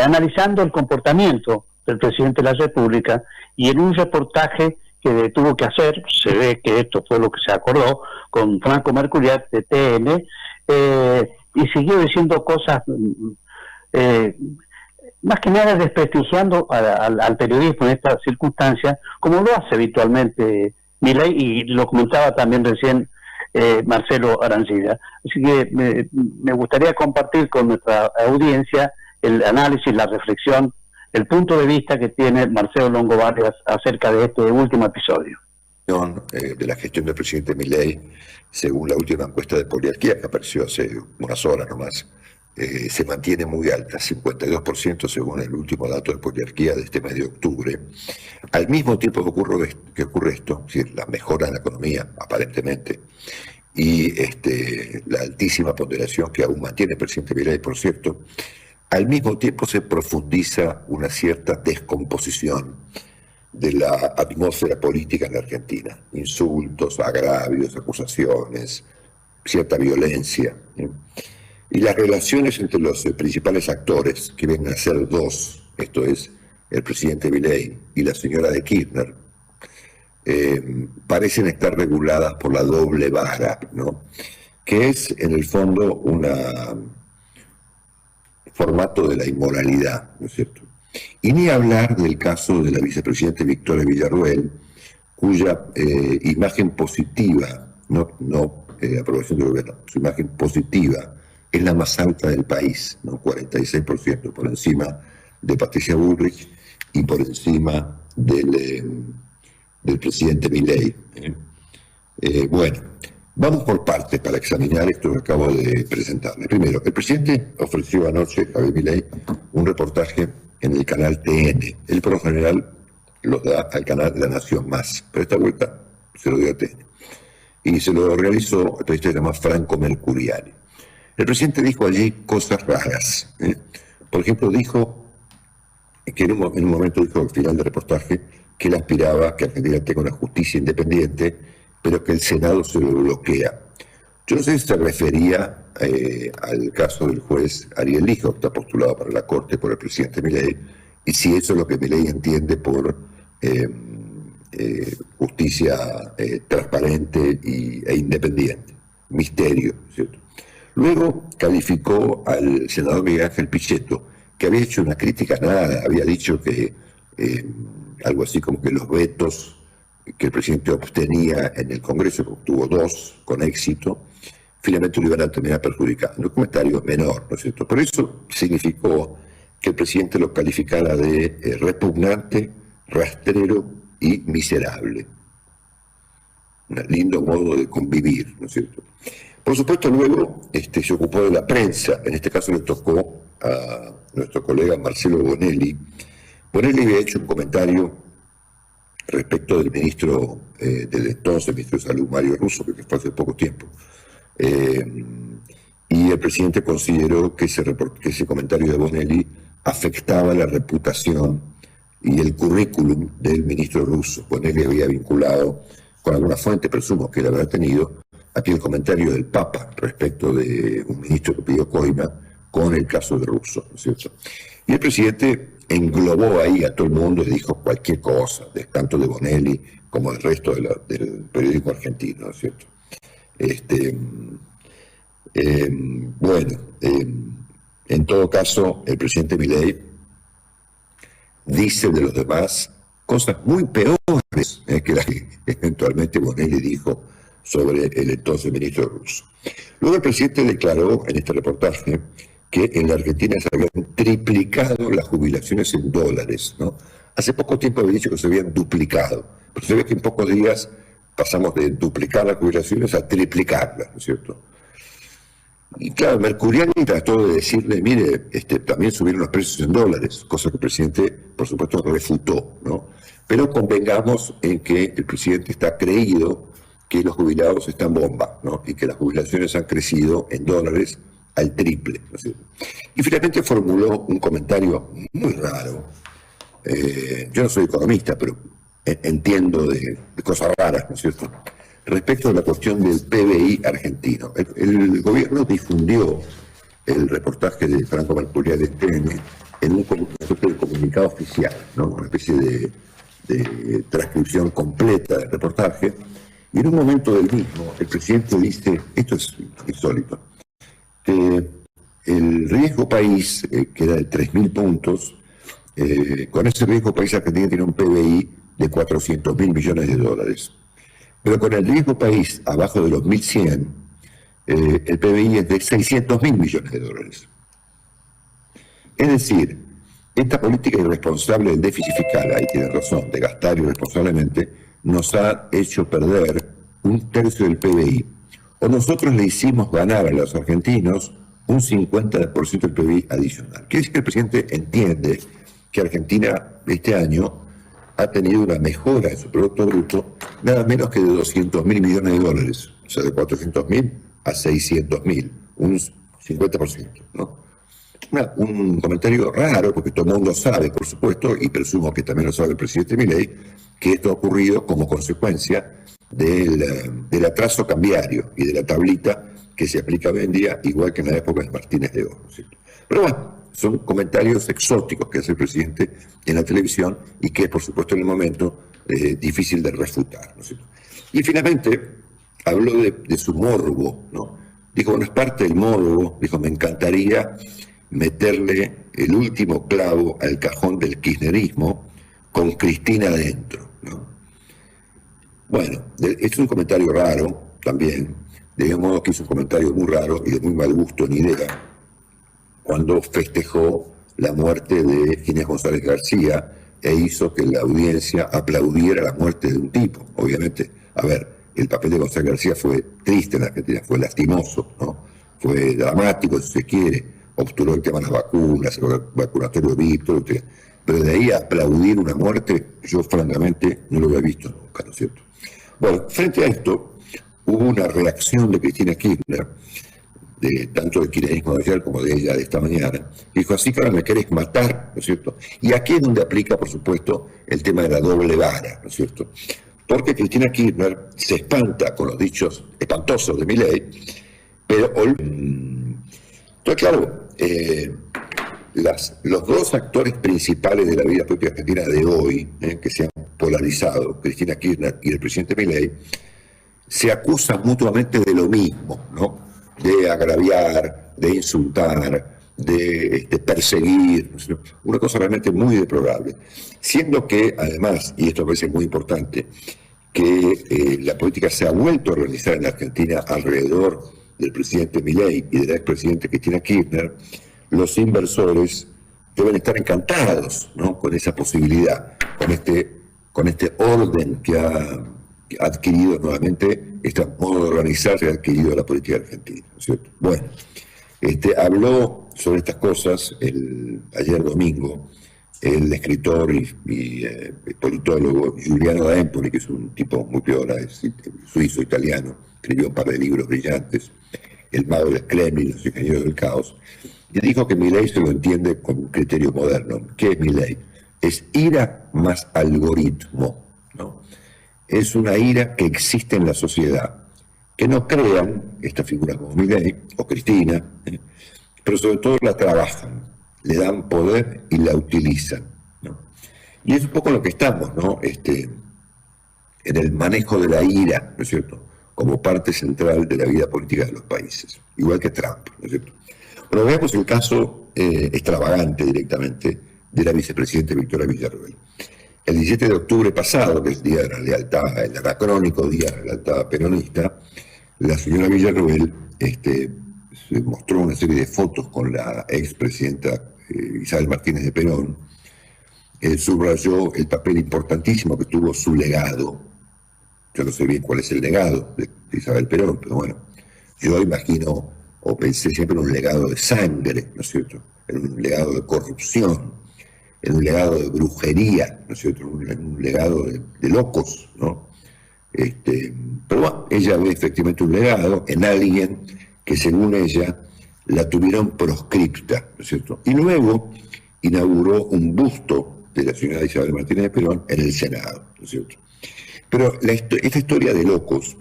analizando el comportamiento del presidente de la República, y en un reportaje que tuvo que hacer, se ve que esto fue lo que se acordó con Franco Mercuriat de TN, y siguió diciendo cosas más que nada desprestigiando al periodismo en estas circunstancias, como lo hace habitualmente Milei, y lo comentaba también recién Marcelo Arancibia. Así que me gustaría compartir con nuestra audiencia el análisis, la reflexión, el punto de vista que tiene Marcelo Longobardi acerca de este último episodio. De la gestión del presidente Milei, según la última encuesta de Poliarquía, que apareció hace unas horas nomás, se mantiene muy alta, 52% según el último dato de Poliarquía de este mes de octubre. Al mismo tiempo que ocurre esto, es decir, la mejora en la economía, aparentemente, y la altísima ponderación que aún mantiene el presidente Milei, por cierto, al mismo tiempo se profundiza una cierta descomposición de la atmósfera política en la Argentina. Insultos, agravios, acusaciones, cierta violencia. Y las relaciones entre los principales actores, que vienen a ser dos, esto es, el presidente Milei y la señora de Kirchner, parecen estar reguladas por la doble vara, ¿no? Que es, en el fondo, un formato de la inmoralidad, ¿no es cierto? Y ni hablar del caso de la vicepresidenta Victoria Villarruel, cuya imagen positiva, no aprobación del gobierno, su imagen positiva es la más alta del país, ¿no? 46%, por encima de Patricia Bullrich y por encima del presidente Milei. Vamos por partes para examinar esto que acabo de presentarle. Primero, el presidente ofreció anoche, Javier Milei, un reportaje en el canal TN. Él por lo general los da al canal La Nación Más, pero esta vuelta se lo dio a TN. Y se lo realizó el periodista que se llama Franco Mercuriani. El presidente dijo allí cosas raras. Por ejemplo, dijo que en un momento dijo al final del reportaje que él aspiraba a que Argentina tenga una justicia independiente, pero que el Senado se lo bloquea. Yo no sé si se refería al caso del juez Ariel Lijo, que está postulado para la Corte por el presidente Milei, y si eso es lo que Milei entiende por justicia transparente e independiente. Misterio, ¿cierto? Luego calificó al senador Miguel Ángel Pichetto, que había hecho una crítica nada, había dicho que algo así como que los vetos que el presidente obtenía en el Congreso, que obtuvo 2 con éxito, finalmente lo iban a terminar perjudicando. Un comentario menor, ¿no es cierto? Por eso significó que el presidente lo calificara de repugnante, rastrero y miserable. Un lindo modo de convivir, ¿no es cierto? Por supuesto, luego se ocupó de la prensa. En este caso le tocó a nuestro colega Marcelo Bonelli. Bonelli había hecho un comentario respecto del ministro, del entonces ministro de Salud, Mario Russo, que fue hace poco tiempo. Y el presidente consideró que ese comentario de Bonelli afectaba la reputación y el currículum del ministro Russo. Bonelli había vinculado con alguna fuente, presumo que él habrá tenido, aquí el comentario del Papa respecto de un ministro que pidió coima con el caso de Russo, ¿no es cierto? Y el presidente englobó ahí a todo el mundo y dijo cualquier cosa, tanto de Bonelli como del resto del periodismo argentino, ¿no es cierto? En todo caso, el presidente Milei dice de los demás cosas muy peores que las que eventualmente Bonelli dijo sobre el entonces ministro ruso. Luego el presidente declaró en este reportaje que en la Argentina se habían triplicado las jubilaciones en dólares, ¿no? Hace poco tiempo había dicho que se habían duplicado, pero se ve que en pocos días pasamos de duplicar las jubilaciones a triplicarlas, ¿no es cierto? Y claro, Mercuriani trató de decirle, mire, también subieron los precios en dólares, cosa que el presidente, por supuesto, refutó, ¿no? Pero convengamos en que el presidente está creído que los jubilados están bomba, ¿no? Y que las jubilaciones han crecido en dólares al triple, ¿no es cierto? Y finalmente formuló un comentario muy raro. Yo no soy economista, pero entiendo de cosas raras, ¿no es cierto?, respecto a la cuestión del PBI argentino. El gobierno difundió el reportaje de Franco Mercuriani de TN en un comunicado oficial, ¿no? Una especie de transcripción completa del reportaje, y en un momento del mismo el presidente dice, esto es insólito, que el riesgo país, que era de 3.000 puntos, con ese riesgo país Argentina tiene un PBI de 400.000 millones de dólares. Pero con el riesgo país abajo de los 1.100, el PBI es de 600.000 millones de dólares. Es decir, esta política irresponsable del déficit fiscal, ahí tiene razón, de gastar irresponsablemente, nos ha hecho perder un tercio del PBI. O nosotros le hicimos ganar a los argentinos un 50% del PBI adicional. Quiere decir que el presidente entiende que Argentina este año ha tenido una mejora en su Producto Bruto nada menos que de 200.000 millones de dólares, o sea, de 400.000 a 600.000, un 50%, ¿no? Un comentario raro, porque todo el mundo sabe, por supuesto, y presumo que también lo sabe el presidente Milei, que esto ha ocurrido como consecuencia del atraso cambiario y de la tablita que se aplica hoy en día, igual que en la época de Martínez de Oro, ¿cierto? Pero bueno, son comentarios exóticos que hace el presidente en la televisión y que, por supuesto, en el momento difícil de refutar, ¿no es cierto? Y finalmente habló de su morbo, ¿no? Dijo, bueno, es parte del morbo, dijo, me encantaría meterle el último clavo al cajón del kirchnerismo con Cristina adentro, ¿no? Bueno, es un comentario raro también, de modo que es un comentario muy raro y de muy mal gusto ni idea, cuando festejó la muerte de Ginés González García e hizo que la audiencia aplaudiera la muerte de un tipo. Obviamente, a ver, el papel de González García fue triste en Argentina, fue lastimoso, ¿no? Fue dramático, si se quiere, obturó el tema de las vacunas, el vacunatorio Víctor, pero de ahí a aplaudir una muerte, yo francamente no lo había visto nunca, ¿no es cierto? Bueno, frente a esto, hubo una reacción de Cristina Kirchner, tanto del kirchnerismo de ayer como de ella de esta mañana, dijo, así que ahora me querés matar, ¿no es cierto? Y aquí es donde aplica, por supuesto, el tema de la doble vara, ¿no es cierto? Porque Cristina Kirchner se espanta con los dichos espantosos de Milei, pero entonces, claro, los dos actores principales de la vida política argentina de hoy, que se han polarizado, Cristina Kirchner y el presidente Milei, se acusan mutuamente de lo mismo, ¿no? De agraviar, de insultar, de perseguir, ¿no? Una cosa realmente muy deplorable. Siendo que, además, y esto me parece muy importante, que la política se ha vuelto a organizar en Argentina alrededor del presidente Milei y del expresidente Cristina Kirchner, los inversores deben estar encantados, ¿no? Con esa posibilidad, con este orden que ha adquirido nuevamente, este modo de organizarse ha adquirido la política argentina, ¿no es cierto? Bueno, habló sobre estas cosas ayer domingo el escritor y politólogo Giuliano da Empoli, que es un tipo muy piola, es suizo-italiano, escribió un par de libros brillantes, El mago del Kremlin, Los ingenieros del caos, y dijo que Milei se lo entiende con un criterio moderno. ¿Qué es Milei? Es ira más algoritmo, ¿no? Es una ira que existe en la sociedad, que no crean estas figuras como Milei o Cristina, pero sobre todo la trabajan, le dan poder y la utilizan, ¿no? Y es un poco lo que estamos, ¿no? En el manejo de la ira, ¿no es cierto? como parte central de la vida política de los países, igual que Trump, ¿no es cierto? Bueno, veamos el caso extravagante directamente de la vicepresidenta Victoria Villarroel. El 17 de octubre pasado, que es el Día de la Lealtad, el anacrónico Día de la Lealtad peronista, la señora Villarroel se mostró una serie de fotos con la expresidenta Isabel Martínez de Perón. Subrayó el papel importantísimo que tuvo su legado. Yo no sé bien cuál es el legado de Isabel Perón, pero bueno, yo imagino o pensé siempre en un legado de sangre, ¿no es cierto? En un legado de corrupción, en un legado de brujería, ¿no es cierto? En un legado de locos, ¿no? Pero bueno, ella ve efectivamente un legado en alguien que según ella la tuvieron proscripta, ¿no es cierto? Y luego inauguró un busto de la señora Isabel Martínez de Perón en el Senado, ¿no es cierto? Pero esta historia de locos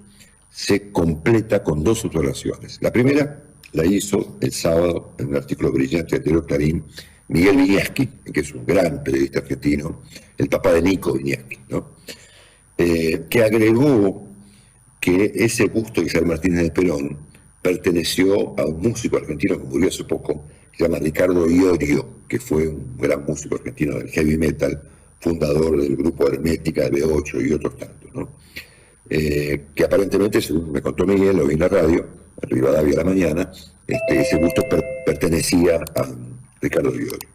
se completa con dos observaciones. La primera la hizo el sábado en un artículo brillante de Diario Clarín Miguel Viñaski, que es un gran periodista argentino, el papá de Nico Viñaski, ¿no? Que agregó que ese busto de Isabel Martínez de Perón perteneció a un músico argentino que murió hace poco, que se llama Ricardo Iorio, que fue un gran músico argentino del heavy metal, fundador del grupo Hermética de B8 y otros tantos, ¿no? Que aparentemente, según me contó Miguel, lo vi en la radio, en Rivadavia a la mañana, ese busto pertenecía a Ricardo Iorio,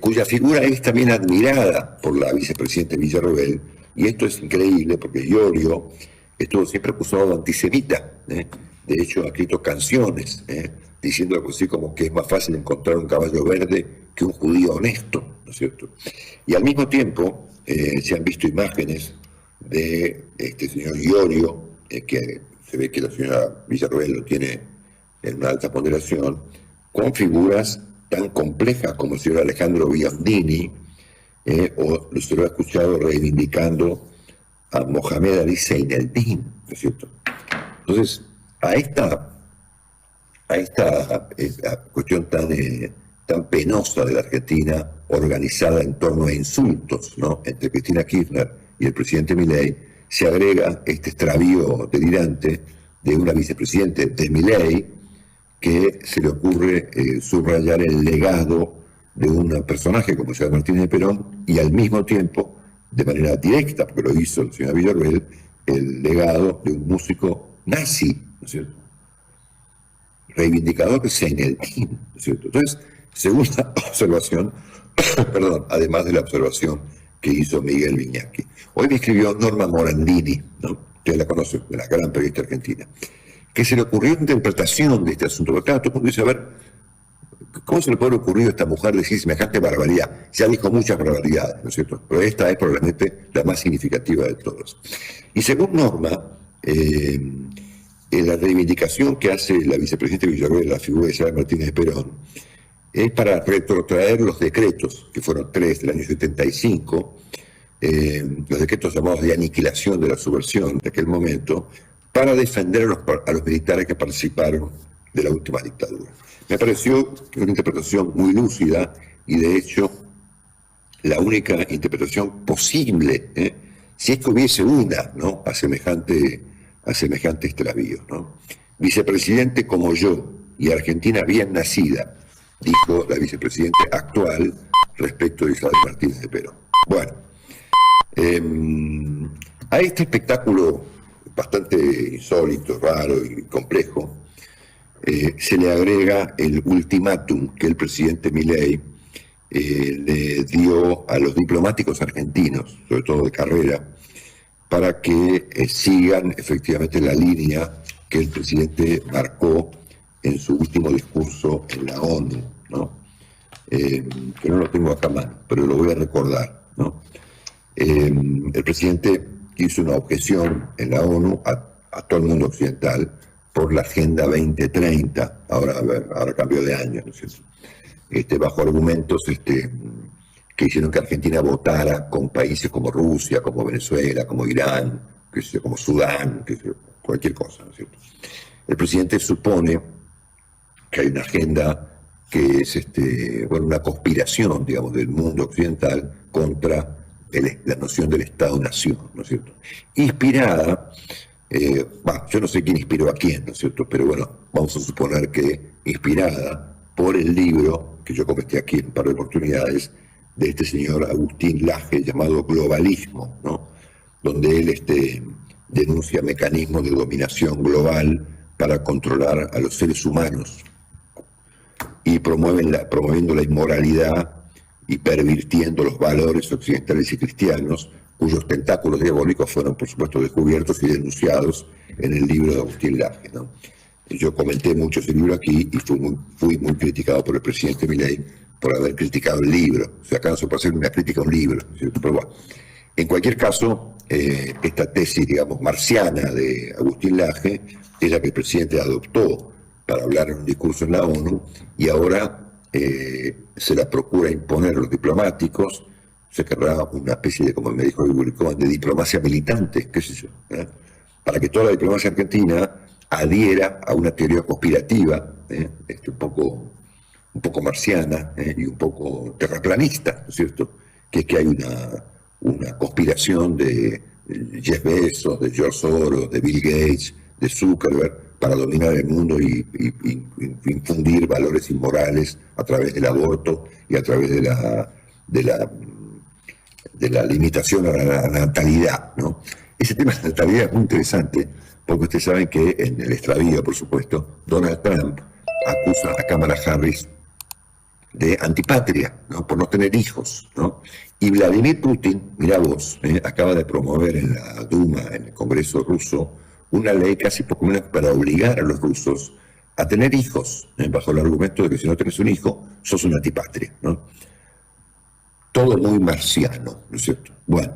cuya figura es también admirada por la vicepresidenta Villarroel, y esto es increíble porque Iorio estuvo siempre acusado de antisemita, de hecho ha escrito canciones diciendo algo así como que es más fácil encontrar un caballo verde que un judío honesto, ¿no es cierto? Y al mismo tiempo se han visto imágenes de este señor Iorio, que se ve que la señora Villarroel lo tiene en una alta ponderación, con figuras tan complejas como el señor Alejandro Biondini, o se lo ha escuchado reivindicando a Mohamed Ali Zaineldin, ¿no es cierto? Entonces, a esta cuestión tan penosa de la Argentina, organizada en torno a insultos, ¿no?, entre Cristina Kirchner y el presidente Milei, se agrega este extravío delirante de una vicepresidenta de Milei, que se le ocurre subrayar el legado de un personaje como Isabel Martínez de Perón y al mismo tiempo, de manera directa, porque lo hizo la señora Villarroel, el legado de un músico nazi, ¿no es cierto?, reivindicador de Zaineldin, ¿no es cierto? Entonces, segunda observación, perdón, además de la observación que hizo Miguel Viñaski. Hoy me escribió Norma Morandini, ¿no?, ustedes la conocen, de la gran periodista argentina, que se le ocurrió una interpretación de este asunto. Porque claro, todo el mundo dice, a ver, ¿cómo se le puede ocurrir a esta mujer decir semejante barbaridad? Ya dijo muchas barbaridades, ¿no es cierto? Pero esta es probablemente la más significativa de todas. Y según Norma, la reivindicación que hace la vicepresidenta Villarroel, la figura de Isabel Martínez de Perón, es para retrotraer los decretos, que fueron 3 del año 75, los decretos llamados de aniquilación de la subversión de aquel momento, para defender a los militares que participaron de la última dictadura. Me pareció una interpretación muy lúcida y, de hecho, la única interpretación posible, si es que hubiese una, ¿no?, a semejante extravío, ¿no? Vicepresidente como yo y Argentina bien nacida, dijo la vicepresidenta actual respecto de Isabel Martínez de Perón. Bueno, a este espectáculo bastante insólito, raro y complejo, se le agrega el ultimátum que el presidente Milei le dio a los diplomáticos argentinos, sobre todo de carrera, para que sigan efectivamente la línea que el presidente marcó en su último discurso en la ONU, ¿no? Que no lo tengo acá a mano, pero lo voy a recordar, ¿no? El presidente hizo una objeción en la ONU a todo el mundo occidental por la Agenda 2030, ahora cambió de año, ¿no es cierto? Bajo argumentos que hicieron que Argentina votara con países como Rusia, como Venezuela, como Irán, como Sudán, cualquier cosa, ¿no es cierto? El presidente supone que hay una agenda que es una conspiración, digamos, del mundo occidental contra la noción del Estado-Nación, ¿no es cierto? Inspirada yo no sé quién inspiró a quién, ¿no es cierto? Pero bueno, vamos a suponer que inspirada por el libro que yo comenté aquí en un par de oportunidades de este señor Agustín Laje, llamado Globalismo, ¿no? Donde él denuncia mecanismos de dominación global para controlar a los seres humanos y promoviendo la inmoralidad y pervirtiendo los valores occidentales y cristianos, cuyos tentáculos diabólicos fueron, por supuesto, descubiertos y denunciados en el libro de Agustín Laje, ¿no? Yo comenté mucho ese libro aquí y fui muy criticado por el presidente Milei por haber criticado el libro. O sea, acá no se puede hacer una crítica a un libro, ¿cierto? Pero bueno, en cualquier caso, esta tesis, digamos, marciana de Agustín Laje es la que el presidente adoptó para hablar en un discurso en la ONU y ahora se la procura imponer a los diplomáticos. Se querrá una especie de, como me dijo Iburicón, de diplomacia militante, qué sé yo, para que toda la diplomacia argentina adhiera a una teoría conspirativa, un poco marciana y un poco terraplanista, ¿no es cierto? Que es que hay una conspiración de Jeff Bezos, de George Soros, de Bill Gates, de Zuckerberg, para dominar el mundo y infundir valores inmorales a través del aborto y a través de la limitación a la natalidad, ¿no? Ese tema de la natalidad es muy interesante, porque ustedes saben que en el extravío, por supuesto, Donald Trump acusa a Kamala Harris de antipatria, ¿no? Por no tener hijos, ¿no? Y Vladimir Putin, mirá vos, acaba de promover en la Duma, en el Congreso ruso, una ley casi poco menos para obligar a los rusos a tener hijos, bajo el argumento de que si no tenés un hijo, sos una antipatria, ¿no? Todo muy marciano, ¿no es cierto? Bueno,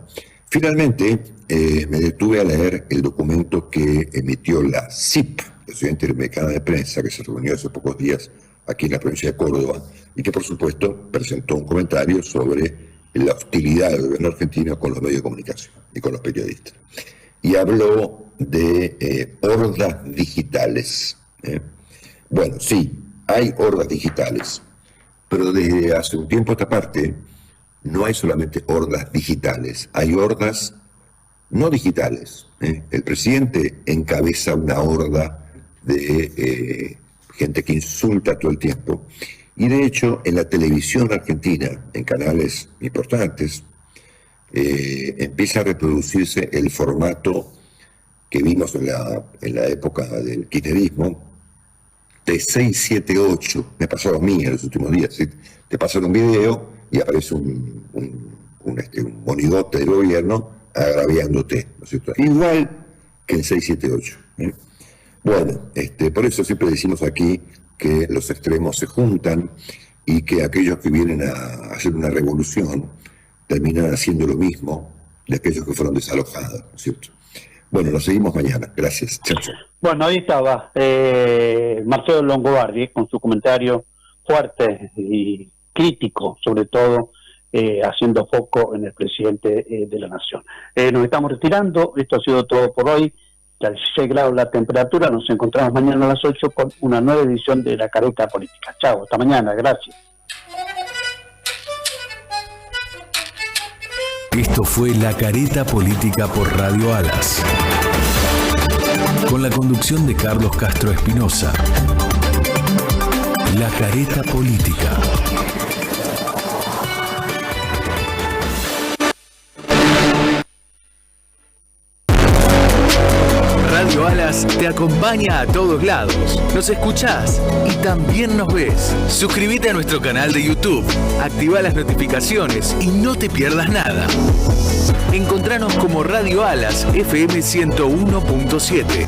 finalmente me detuve a leer el documento que emitió la CIP, la Sociedad Interamericana de Prensa, que se reunió hace pocos días aquí en la provincia de Córdoba, y que por supuesto presentó un comentario sobre la hostilidad del gobierno argentino con los medios de comunicación y con los periodistas. Y habló de hordas digitales. Bueno, sí, hay hordas digitales, pero desde hace un tiempo a esta parte no hay solamente hordas digitales, hay hordas no digitales. El presidente encabeza una horda de gente que insulta todo el tiempo. Y de hecho, en la televisión argentina, en canales importantes, empieza a reproducirse el formato que vimos en la época del kirchnerismo, de 678, me pasó a mí en los últimos días, ¿sí? Te pasan un video y aparece un monigote del gobierno agraviándote, ¿no es cierto? Igual que en 678. Bueno, por eso siempre decimos aquí que los extremos se juntan y que aquellos que vienen a hacer una revolución terminan haciendo lo mismo de aquellos que fueron desalojados, ¿no es cierto? Bueno, nos seguimos mañana. Gracias. Chao, chao. Bueno, ahí estaba Marcelo Longobardi con su comentario fuerte y crítico, sobre todo haciendo foco en el presidente de la Nación. Nos estamos retirando. Esto ha sido todo por hoy. A 16 grados la temperatura. Nos encontramos mañana a las 8 con una nueva edición de La Careta Política. Chao, hasta mañana. Gracias. Esto fue La Careta Política por Radio Alas, con la conducción de Carlos Castro Espinosa. La Careta Política. Radio Alas te acompaña a todos lados. Nos escuchás y también nos ves. Suscríbete a nuestro canal de YouTube, activa las notificaciones y no te pierdas nada. Encontranos como Radio Alas FM 101.7.